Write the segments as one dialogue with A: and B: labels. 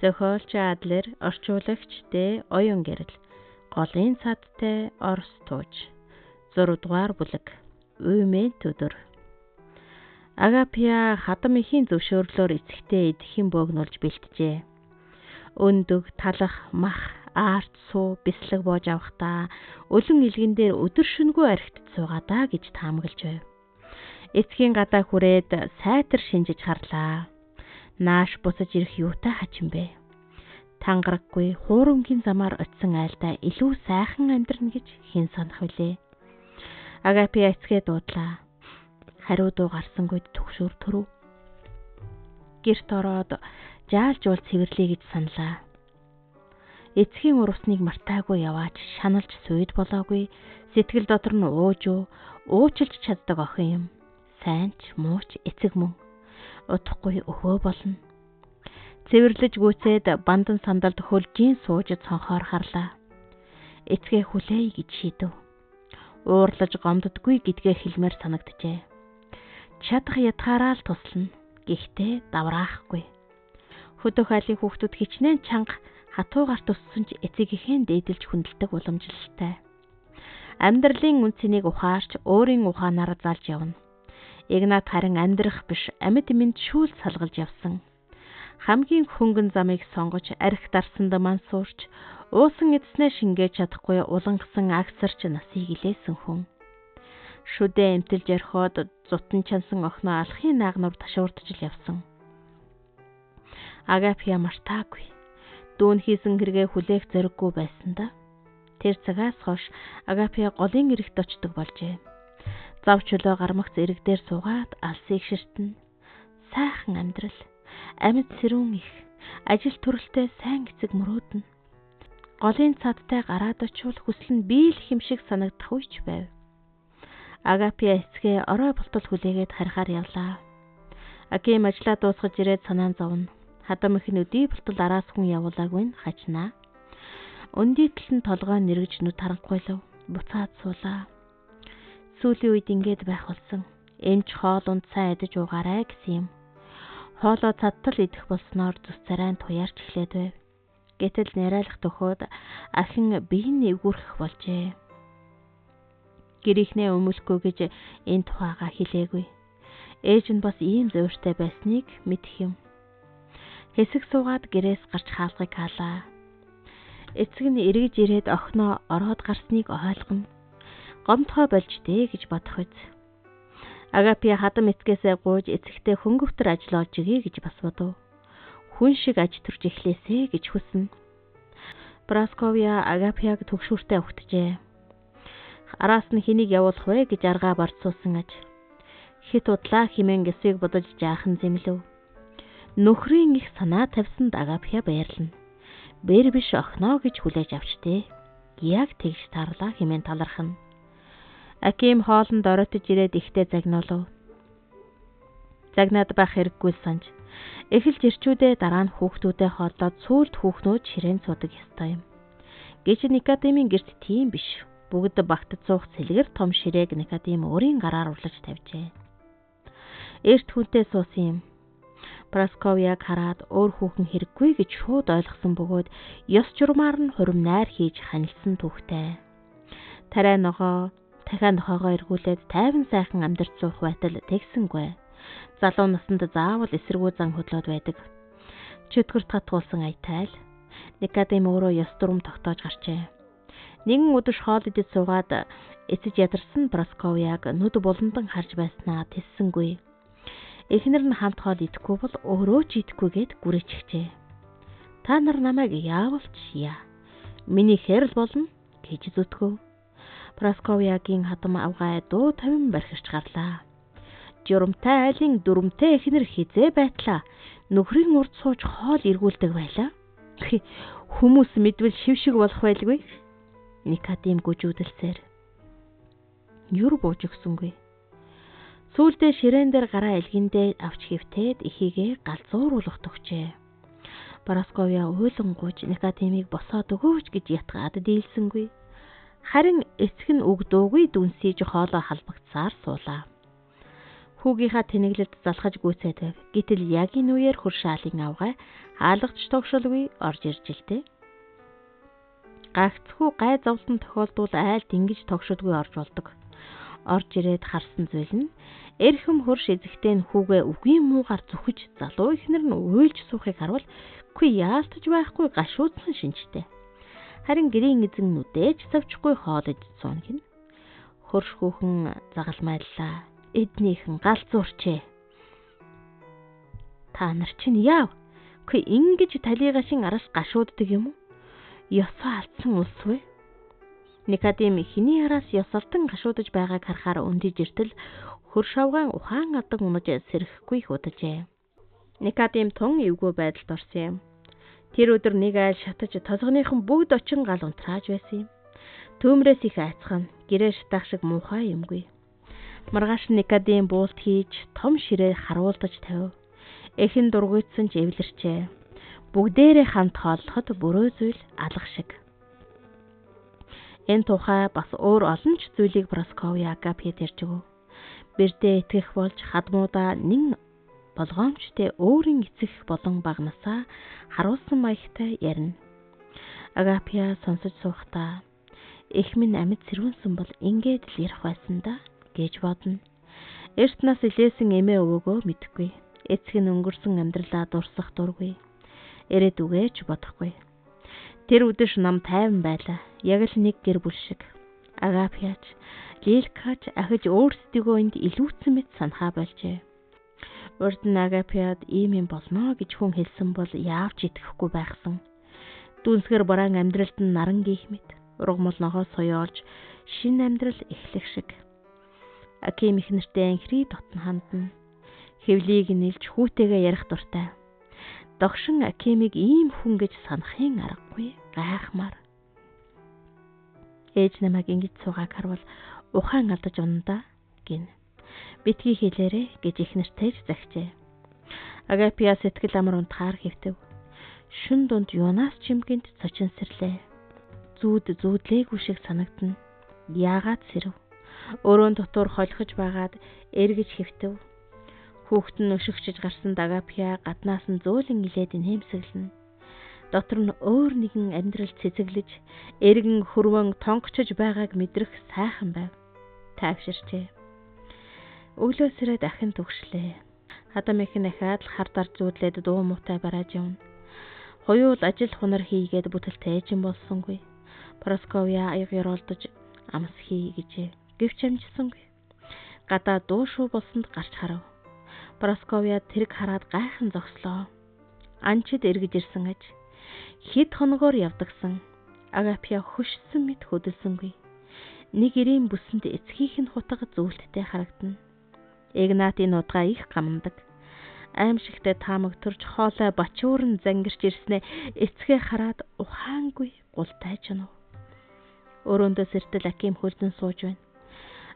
A: Зохиолч Адлер, орчуулагч Д. Оюн Гэрэл. Голын цадтай Орос тууж. 6 дугаар бүлэг. Үймэн төдөр. Агапия хадам ихийн зөвшөөрлөөр эцэгтэй эдхийн бөөгнүүлж бэлтжээ. Өндөг, талах, мах, аарт, суу, бислэг боож авахдаа өлөн илгэн дээр өдөр шөнөгүй архитд суугаадаа гэж таамаглаж байв. Эцгийн гадаа хүрээд сайтар шинжиж харлаа. Нааш буцаж ирэх юутай хачин бэ? Тангараггүй хуурамгийн замаар очисон айлдаа илүү сайхан амьдрна гэж хэн санах вүлээ? Агапия эцгээ дуудлаа. Хариу дуу гарсангүйд төгшөөр төрөв. Гэрт ороод жаалжуул цэвэрлэе гэж саналаа. Эцгийн урвсныг мартаагүй яваач шаналж сүйд болоогүй. Сэтгэл дотор нь уучлж чаддаг охин юм. Сайн ч муу ч эцэг мөн. Утахгүй өвөө болно. Цэвэрлэж гүйцээд бандан сандалд хөлжийн сууж цонхоор харлаа. Эцгээ хүлээе гэж шийдэв. Уурлаж гомддгүй гэдгээ хэлмээр санагджээ. Чадах ятгаараа л туслана. Гэхдээ давраахгүй. Хөдөх айлын хүүхдүүд хичнээн чанга хатуугаар төссөн ч эцэгийнхээ дээдэлж хүндэлдэг уламжлалтай. Амьдралын үнцнийг ухаарч өөрийн ухаанаар залж явна. Игнат харин амьдрах биш амьд эмэнд шүүл салгалж явсан. Хамгийн хөнгөн замыг сонгож арх дарсанд мансуурч уусан эдснээ шингээж чадахгүй улангасан агсарч насыг илээсэн хүн. Шүдэ эмтэлж орхиод зутан чансан охиноо алхын наагнуур ташуурдж л явсан. Агапия мартаагүй. Дүүн хийсэн хэрэгээ хүлээх зориггүй байсан да. Тэр цагаас хойш Агапия голын эрэгт очдог болжээ. Зав чөлөө гармагц эрэг дээр суугаад алсыг ширтэн. Сайхан амьдрал, амьд сэрүүн их, ажил төрөлтэй сайн эцэг мөрөөднө. Голын цадтай гараад очивол хүсэл нь биел хэмшиг санагдах үйч байв. Агапия эцгээ орой болтол хүлээгээд харихаар явлаа. Аким ажлаа дуусгаж ирээд санаан зовно. Хадам их нь өдий болтол араас хүн явуулаагүй нь хачнаа. Өндийтэл нь толгой нэргэж нүд харанхуйлав. Буцаад суулаа. Сүүлийн үед ингэж байх болсон. Эмч хоол унд сайн идэж уугаарай гэсэн юм. Хоолоо цадтал идэх болсноор зүс царайн туяарч эхлээд байв. Гэтэл нэрайлах төхөөд ахин биеийн эвгүрэх болжээ. Гэрийнхнээ өмөлгөө гэж энэ тухайга хэлээгүй. Ээж нь бас ийм зөөртэй байсныг мэдэх юм. Хэсэг суугаад гэрээс гарч хаалгыг хаалаа. Эцэг нь эргэж ирээд охиноо ороод гарсныг ойлгоно. Гомдхой болж дээ гэж бодох үз. Агапия хадам эцгээсээ гууж эцэгтэй хөнгөвтөр ажил олж өгье гэж бас бодов. Хүн шиг аж төрж эхлээсэ гэж хүснэ. Прасковья Агапияг төгшүүртээ өгтжээ. Араас нь хэнийг явуулах вэ гэж аргаа барцуулсан аж. Хит удлаа химэн гэсвийг бодож жаахан зэмлэв. Нөхрийн их санаа тавьсанд Агапия баярлана. Бэр биш охиноо гэж хүлээж авчтээ. Яг тэгж тарлаа химэн талархна. Аким хоолнд оройтож ирээд ихтэй загнуулав. Загнаад байх хэрэггүй санаж. Эхэлж ирчүүдээ дараа нь хүүхдүүдээ хооллоод сүүлд хүүхнүүд ширээн суудаг ёстой юм. Гэж Никодимын гэрт тийм биш. Бүгд багтад суух сэлгэр том ширээг Никодим өөрийн гараар урлаж тавьжээ. Эрт хүнтэй суусан юм. Прасковьяг хараад өөр хүүхэн хэрэггүй гэж шууд ойлгосон бөгөөд ёс журмаар нь хурим найр хийж ханилсан түүхтэй. Тарай ногоо дахиад нохоогоо эргүүлээд тайван сайхан амьдарч суух байтал тэгсэнгүй. Залуу наснд заавал эсэргүү зан хөдлөөд байдаг. Чөтгөрт хатгуулсан аятайл. Никодим өөрөө ёс дүрм тогтоож гарчээ. Нэгэн өдөр хоол идэж суугаад эцэж ядарсан Прасковьяг нүд буландан харж байснаа тэссэнгүй. Эхнэр нь хамт хоол идэхгүй бол өөрөө ч идэхгүйгээд гүрээчихжээ. Та нар намайг яавалч яа. Миний хэрэл болно гэж зүтгэв. Прасковьягийн хадам авгай дуу тавин бархирч гарлаа. Журамтай айлын дүрмтэй эхнэр хизээ байтлаа. Нөхрийн урд сууж хоол эргүүлдэг байлаа. Хүмүүс мэдвэл шившиг болох байлгүй. Никодим гүжүүдэлсээр. Юр бууж өгсөнгүй. Сүүлдээ ширээн дээр гараа элгэндээ авч хөвтээд ихийгээ галзууруулах төгчээ. Прасковья уйлангууж Никодимыг босоод өгөөч гэж ятгаад дийлсэнгүй. Харин эцэг нь өгдөөгүй дүнсийж хоолоо халбагцсаар суулаа. хүүгийнхаа тэнэглэлд залхаж гүйцээдэг. Гэтэл яг энэ үеэр хуршаалын авгай хаалгач тогшолгүй орж ирж илтэй. Гагцхүү гай зовлон тохиолдвол айлд ингэж тогшодгүй орж болдог. Орж ирээд харсан зүйл нь эрхэм хурш эзэгтэй нь хүүгээ үгүй муугаар зүхэж залуу ихнэр нь уйлж суухыг харуул үгүй яалтаж байхгүй гашуудсан шинжтэй. Харин гэрийн эзэн нүдээж савчгүй хоолож суун гин. Хурш хүүхэн загалмайллаа. Эднийхэн галзуурчээ. Та нар чинь яав? Үгүй ингэж талигашин араас гашууддаг юм уу? Ёсоо алдсан улс вэ? Никодим хиний араас ёсолтон гашуудаж байгааг харахаар өндөж иртэл хөрш авгаан ухаан адаг унаж сэрэхгүй хөдөжээ. Никодим тун эвгүй байдалд орсон юм. Тэр өдөр нэг айл шатаж толгоныхон бүгд очин гал унтрааж байсан юм. Төмрөөс их айцхан гэрээ шатаах шиг муухай юмгүй. Маргааш Никодим буулт хийж том ширээ харуулдаж тавив. Эхэн дургуйтсан ч эвлэрчээ. Бүгдээрээ хамт хооллоход бүрөө зүйл алга шиг. Энэ тухай бас өөр олон ч зүйлийг Прасковья Агапьед ярьж өгөв. Бэрдээ итгэх болж хадмуудаа нэн болгоомжтой өөрийн эцэг болон багнасаа харуулсан маягтай ярина. Агапья сонсож суухдаа их минь амьд сэрүүнсэн бол ингээд л ярих байсан да гэж бодно. Эрт нас илээсэн эмээ өвөөгөө мэдэхгүй. Эцэг нь өнгөрсөн амьдралаа дурсах дургүй. Эрээд үгэж бодохгүй. Тэр өдөш нам тайван байлаа. Яг л нэг гэр бүл шиг. Агапьяч, Лилкач ахиж өөрсдийгөө энд илүүцсэн мэт санахаа болжээ. Урд нь Агапьяд ийм юм болно гэж хүн хэлсэн бол яавч итгэхгүй байхсан. Дүнсгэр бараан амьдралд нь наран гих мэт ургамал ногоо соёолж шинэ амьдрал эхлэх шиг. Аким их нэртэй анхри дотн хандна. Хэвлийг нэлж хүүтэйгээ ярих дуртай. Догшин Акимыг ийм хүн гэж санахын аргагүй гайхмаар. Ээж намайг ингэж суугааг харвал ухаан алдаж унаа гин. Битгий хэлээрэ гэж их нэртэй загчээ. Агапья сэтгэл амар унтахаар хэвтэв. Шүн дунд юунаас чимгэнт цочин сэрлээ. Зүүдлээгүй шиг санагдана. Яагаад сэрв? Өрөөнд дотор холхож байгаад эргэж хэвтэв. Хүүхэд нь өшөгчж гарсан Агапья гаднаас нь зөөлөн илээд нэмсэглэн. Дотор нь өөр нэгэн амьдрал цэцэглэж, эргэн хөрвөн тонгочж байгааг мэдрэх сайхан байв. Тайвширчээ. Өглөөсрээ дахин төгшлээ. Адам их нэхад хар дарж зүүдлээд дуу муутай барааж явна. Хоёул ажил хунар хийгээд бүтэлтэй эжин болсонгүй. Прасковья аягаар олдож амс хий гэжээ. Гэвч амжсангүй. Гадаа дуу шуу болсонд гарч харав. Прасковья тэрэг хараад гайхан зогслоо. Анчид эргэж ирсэн аж. Хэд хоногоор явдагсан. Агапья хөшсөн мэт хөдөлсөнгүй. Нэг ирийн бүсэнд эцгийнх нь хутга зүйлттэй харагдана. Игнатын нутгаа их гамдаг. Аимшигтай таамагтурж хоолой бачуурн зангирч ирснээ эцгээ хараад ухаангүй гултай чанав. Өрөөндөө сэртэл Аким хөлдөн сууж байна.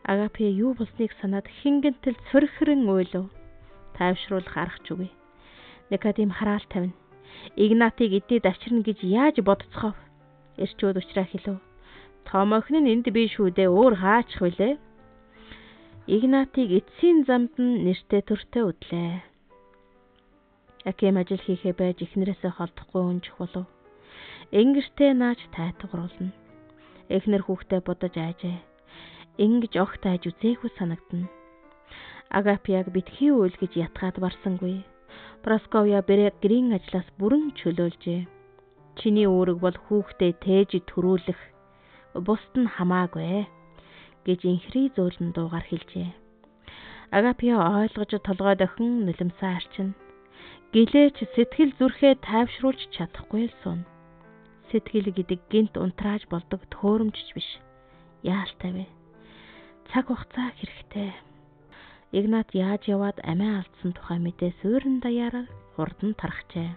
A: Агапья юу болсныг санаад хингэнтэл цөрхрэн ойлов. Тайвшруулах аргач үгүй. Никодим хараал тавина. Игнатыг эдээд авчирна гэж яаж бодцохов? Эрчүүд уучраа хэлв. Том охин нь энд биш шүү дээ. Өөр хаачих вүлээ? Игнатыг эцсийн замд нь нэртэй төртөө үдлээ. Аким ажил хийхээ байж эхнэрээсээ холдохгүй өнжих болов. Ингэртэй нааж тайтгаруулна. Эхнэр хүүхдээ бодож аажээ. Ингэж огт ааж үзээгүй санагдана. Агапьяг битгий үйл гэж ятгаад барсангүй. Прасковья гэрийн ажлаас бүрэн чөлөөлжээ. Чиний үүрэг бол хүүхдээ тээж төрүүлэх. Бусд нь хамаагүй гэж инхри зөөлөн дуугаар хэлжээ. Агапья ойлгож толгой дохин нулимсаа арчина. Гэлээч сэтгэл зүрхээ тайвшруулж чадахгүй л суун. Сэтгэл гэдэг гинт унтрааж болдог төөрөмжч биш. Яалтай вэ? Цаг хугацаа хэрэгтэй. Игнат яаж яваад амиа алдсан тухай мэдээ суурин даяараа хурдан тархжээ.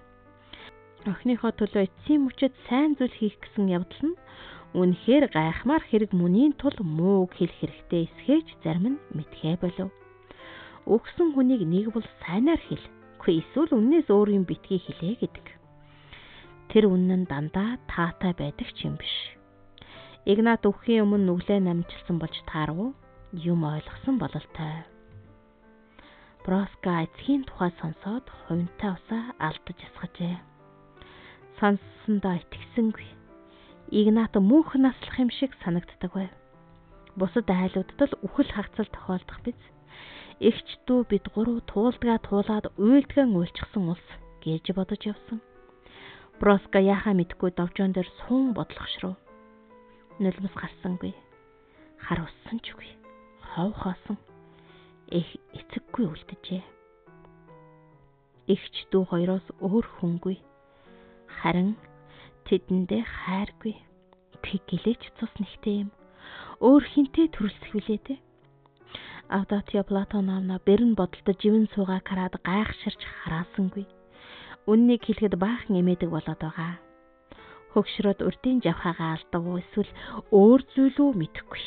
A: Охиныхоо төлөө эцсийн мөчөд сайн зүйл хийх гэсэн явдал нь үнэхээр гайхмаар хэрэг мөнийн тул муу хэлэх хэрэгтэй эсхэж зарим нь мэдхээ болов. Өгсөн хүнийг нэг бол сайнаар хэл. Үгүй эсвэл үннээс өөр юм битгий хэлээ гэдэг. Тэр үнэн нь дандаа таатай байдаг ч юм биш. Игнат өвхийн өмнө нүглээ намжилсан болж таарав. Юм ойлгосон бололтой. Броска эцгийн тухай сонсоод хувинтай усаа алдаж асгажээ. Сонссондоо итгэсэнгүй. Игнат мөнх наслах юм шиг санагддаг байв. Бусад айлуудад л үхэл хагцал тохиолдох биз. Эгч дүү бид гурав туулдгаа туулаад уйлдган уйлчихсан улс гэж бодож явсан. Броска яхаа мэдгүй довжоон дээр суун бодлогошров. Нулимс гарсангүй. Хар уссан ч үгүй. Хов хоосон. Эцэггүй үлдэжээ. Эгч дүү хоёроос өөр хүнгүй. Харин тэдэндээ хайргүй. Тэг гэлээч цус нэгтэй юм. Өөр хинтээ төрөлсөх билээ дээ. Авдотья Платоновна бэрэн бодолтой живэн суугаа хараад гайхширч хараасангүй. Үннийг хэлэхэд баахан эмээдэг болоод байгаа. Хөгшрөөд урдын жавхаагаа алдав уу эсвэл өөр зүйлүү мэдэхгүй.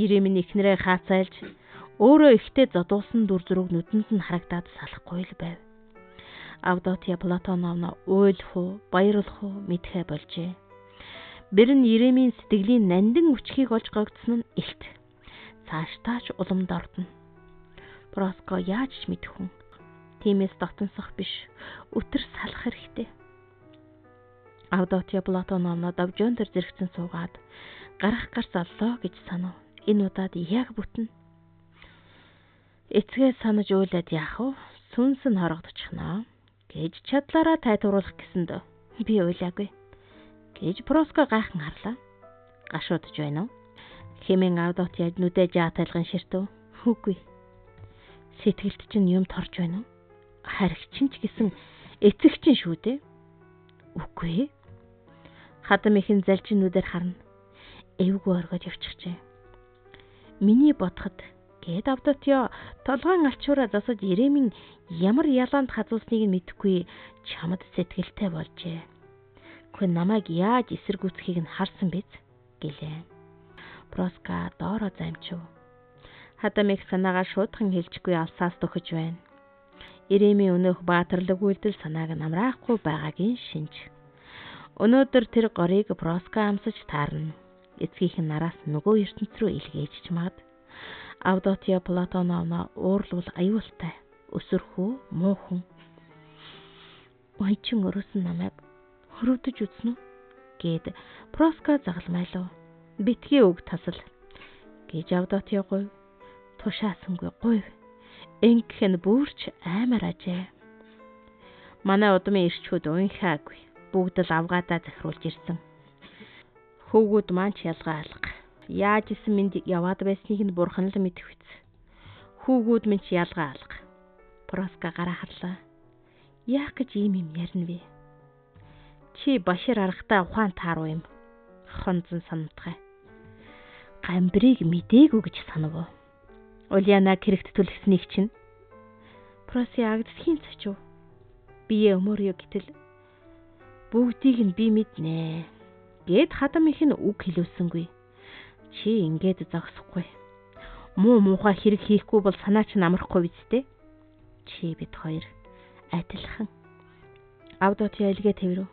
A: Иремийн эхнэрээ хаацайлж өөрөө ихтэй зодуулсан дүр зураг нүдэнд нь харагдаад салахгүй л байв. Авдотья Платоновна уйлах уу, баярлах уу мэдхэ болжээ. Бэрэн Иремийн сэтгэлийн нандин үчгийг олж гогдсон нь илт. Цаашдаач уламд ордно. Броско яаж ч мэдэх хүн. Тиймээс дотносох биш. Өтөр салах хэрэгтэй. Авдотья Платоновна давжоон дээр зэрэгцэн суугаад гарах гарц оллоо гэж санав. Энэ удаад яг бүтэн. Эцгээ санаж уйлаад яах вэ? Сүнс нь хорогдчихнаа гэж чадлаараа тайтруулах гэсэнд би уйлаагүй гэж Броско гайхан харлаа. Гашуудж байна уу? Хэмээн Авдотья нүдэ жаатайлган ширтв. Үгүй. Сэтгэлд чинь юм торж байна уу? Харигчин ч гэсэн эцэгчин шүү дээ. Үгүй. Хадам ихэн залжин нүдээр харна. Эвгүй оргоод явчихжээ. Миний бодоход гээд Авдотья толгойн алчуураа засаж Иремийн ямар ялаанд хазуусныг нь мэдэхгүй чамд сэтгэлтэй болжээ. Хөө намайг яаж эсэргүүцхийг нь харсан биз гэлээ. Броска доороо замчив. Хадам их санаагаа шуудхан хэлжгүй алсаас төхөж байна. Иремийн өнөөх баатарлаг үйлдэл санааг намраахгүй байгаагийн шинж. Өнөөдөр тэр горийг Броска амсаж таарна. Эцгийнхэн нараас нөгөө ертөнц рүү илгээж мад. Авдотья Платоновна уурлуул аюултай, өсөрхөө, муухан. Ончин өрөөсөн намайг хөрөвдөж үзнэ үү гэд Броска загалмайлав. Битгий үг тасал гэж Авдотья гуйв. Тушаасангүй гуйв. Ингэхэн бүрч аймаар ажээ. Манай удмын ирчүүд уянхаагүй. Бүгд л авгаадаа захируулж ирсэн. Хөвгүүд маань ч ялгаа алга. Яаж исэн минь яваад байсныг нь бурхан л мэдэх биз. Хүүгүүд минь ч ялгаа алга. Броска гараа харлаа. Яах гэж ийм юм ярина вэ? Чи башир аргатай ухаан тааруу юм. Хонзон санамтгай. Гамбрыг мдээгүй гэж санав. Ульянаг хэрэгт түлхсэнийг чинь. Проси агдсхийн цачив. Бие өмөрөө гэтэл бүгдийг нь би мэднэ. Гэд хадам их нь үг хэлүүлсэнгүй. Чи ингээд зогсохгүй. Муу муухай хэрэг хийхгүй бол санаа чинь амархгүй биз дээ. Чи бид хоёр адилхан. Авдотья илгээ тэрв.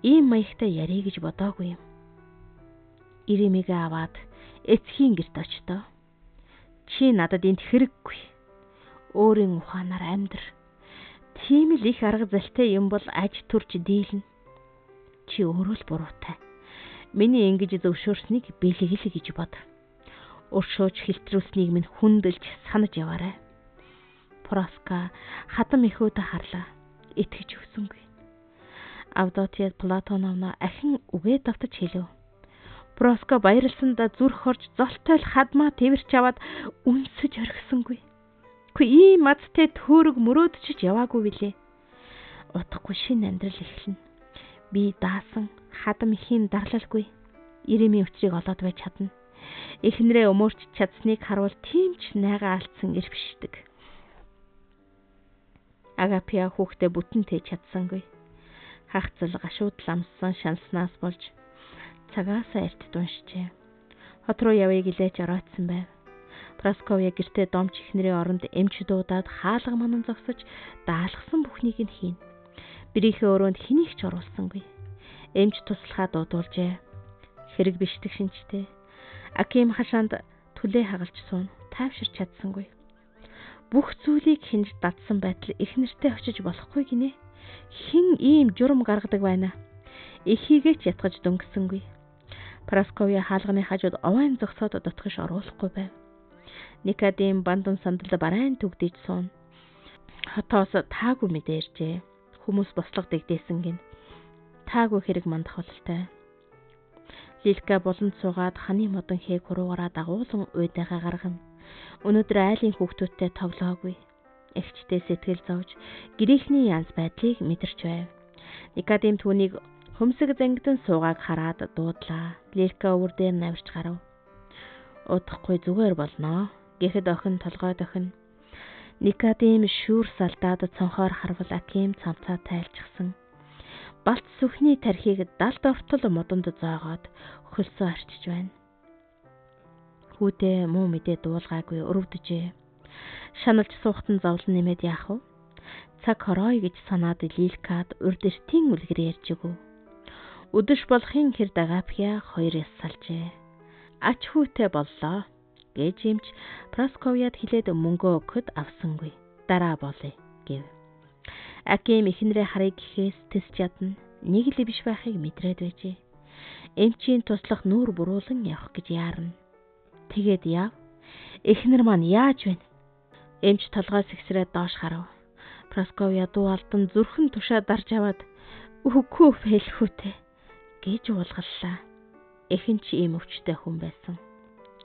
A: Ийм маягтай ярий гэж бодоогүй юм. Иремигээ аваад эцгийн гэрт очтоо. Чи надад энд хэрэггүй. Өөрийн ухаанаар амьдр. Тийм л их арга залтай юм бол аж төрж дийлнэ. Чи өөрөө л буруутай. Миний ингэж зөвшөөрснийг бэлгэл гэж бод. Өршөөж хэлтрүүлснийг минь хүндэлж санаж яваарай. Броска хадам ихөөдө харлаа. Итгэж өгсөнгүй. Авдотья Платоновна ахин үгээ давтаж хэлв. Броска баярлсандаа зүрх орж золтойл хадмаа тэрч аваад үнсэж орхисонгүй. Хөө ийм мацтай төөрөг мөрөөдчиж яваагүй билээ. Утгагүй шинэ амьдрал эхэлнэ. Би даасан хадам ихийн дарлалгүй. Иремийн өчрийг олоод байж чадна. Эхнэрээ өмөрч чадсныг харуул тийм ч найгаа алдсан ирвшдэг. Агапиа хүүхдээ бүтэн тээж чадсангүй. Хагцал гашууд ламссан шанснаас болж цагаасаа эрт дуншжээ. Хот руу явъя гэлээч оройтсан байв. Прасковья гэртээ домч эхнэрийн оронд эмч дуудаад хаалга манан зогсож даалгасан бүхнийг нь хийн. Бэрийнхээ өрөөнд хэнийг ч оруулсангүй. Эмч туслахаа дуудуулжээ. Хэрэг бишдэг шинжтэй. Аким хашаанд түлээ хагалж суун тайвширч чадсангүй. бүх зүйлийг хинж дадсан байтал эхнэртэй очиж болохгүй гинэ. Хэн ийм журам гаргадаг байна? Эхийгээ ч ятгаж дөнгөсөнгүй. Прасковья хаалганы хажууд овайн зогсоод дотгош оруулахгүй байв. Никодим бандан сандал барайн түгдэж суун. Хотоос таагүй мэдээ иржээ. Хүмүүс бослого дэгдээсэн гин. Таагүй хэрэг мандах бололтой. Лилка болонд суугаад ханы модон хээг хуруугараа дагуулan уйдайгаа гаргана. Өнөөдөр айлын хүүхдүүдтэй тоглоогүй. Эгчтэй сэтгэл зовж гэрээхний янз байдлыг мэдэрч байв. Никодим түүнийг хөмсөг зангидан суугааг хараад дуудлаа. Лилка өвөр дээр навирч гарав. Удахгүй зүгээр болноо гэхэд охин толгойд охин. Никодим шүүр салдаад цонхоор харвал Аким цамцаа тайлчихсан. Балт сүхний тархийг далд ортол модонд зоогоод хөлсөө арчиж байна. Хүүтэй муу мэдээ дуулгаагүй өрөвдөжээ. Шаналж суухтан зовлон нэмээд яах вэ? Цаг хорой гэж санаад Лилкад урд эртийн үлгэр ярьж өгөв. Өдөш болохын хэрд Агапья хоёрыг салжээ. Ач хүүтэй боллоо гэж юмч Прасковьяд хэлээд мөнгөө өгөхөд авсангүй. Дараа болъё гэв. Аким эхнэрээ харъя гэхээс тэсч ядна. Нэг л биш байхыг мэдрээд байжээ. Эмчийн туслах нүүр буруулан явах гэж яарна. Тэгээд яв. Эхнэр маань яаж байна? Эмч толгой сэгсрээд доош харав. Прасковья дуу алдан зүрхэн тушаа дарж аваад үгүй фэлхүүтэй гэж уулгаллаа. Эхэн ч ийм өвчтэй хүн байсан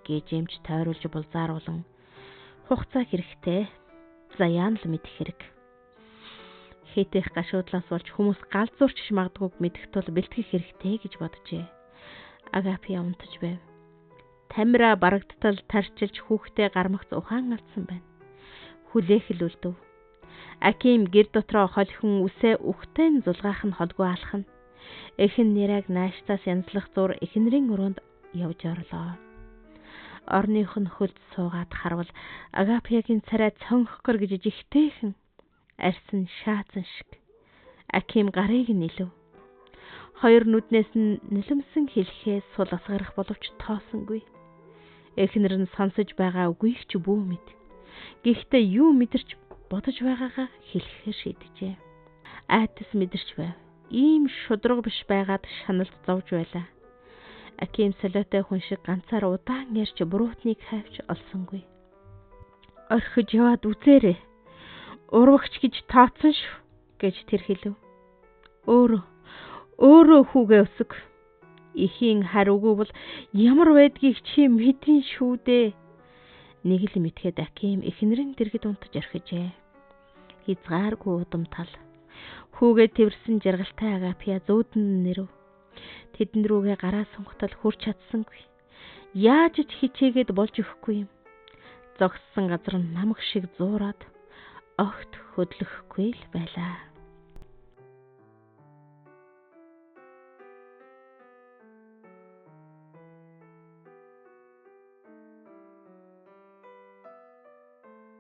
A: гэж эмч тойруулж булзааруулан хугацаа хэрэгтэй. За яан л мэдэх хэрэг. Хэтэх гашуудлаас болж хүмүүс галзуурч магадгүйг мэдэх тул бэлтгэх хэрэгтэй гэж боджээ. Агапья унтаж байв. Тамира барагдтал тарчилж хүүхдээ гармагц ухаан алдсан байна. Хүлээх л үлдэв. Аким гэр дотроо холихон үсээ үхтэн зулгаах нь холгүй алхна. Эхэн нэрэг нааштай янзлах зур эхнэрийн өрөөнд явж орлоо. Орных нь хөлд суугаад харвал Агапьягийн царай цонхгор гэж жигтэйхэн арьсан шаацсан шиг. Аким гарыг нэлв. Хоёр нүднээс нь нулимсэн хэлхээ сул асгарах боловч тоосонгүй. Эхнэр нь сонсож байгаа үгүйг ч бүү мэд. Гэхдээ юу мэдэрч бодож байгаагаа хэлэхээр шийджээ. Айтас мэдэрч байв. Ийм шудраг биш байгаад шаналд зовж байлаа. Аким солиотой хүн шиг ганцаар удаан ярьж буруутныг хайвч олсонгүй. Орхиж яваад үзээрэй. Урвагч гэж тооцсон шүү гэж тэр хэлв. Өөрөө хүүгээ өсөг. Ихийн хариугүй бол ямар байдгийг чи мэдэн шүү дээ. Нэг л мэдхэд Аким эхнэрийн дэргэд унтаж орхижээ. Хязгааргүй удам тал. Хүүгээ тэрсэн жаргалтай Агапья зөөдөн нэрв. Тэдэн рүүгээ гараа сунгатал хурч чадсангүй. Яаж ч хичээгээд болж өгөхгүй юм. Зогссон газар нь намг шиг зуураад огт хөдлөхгүй л байлаа.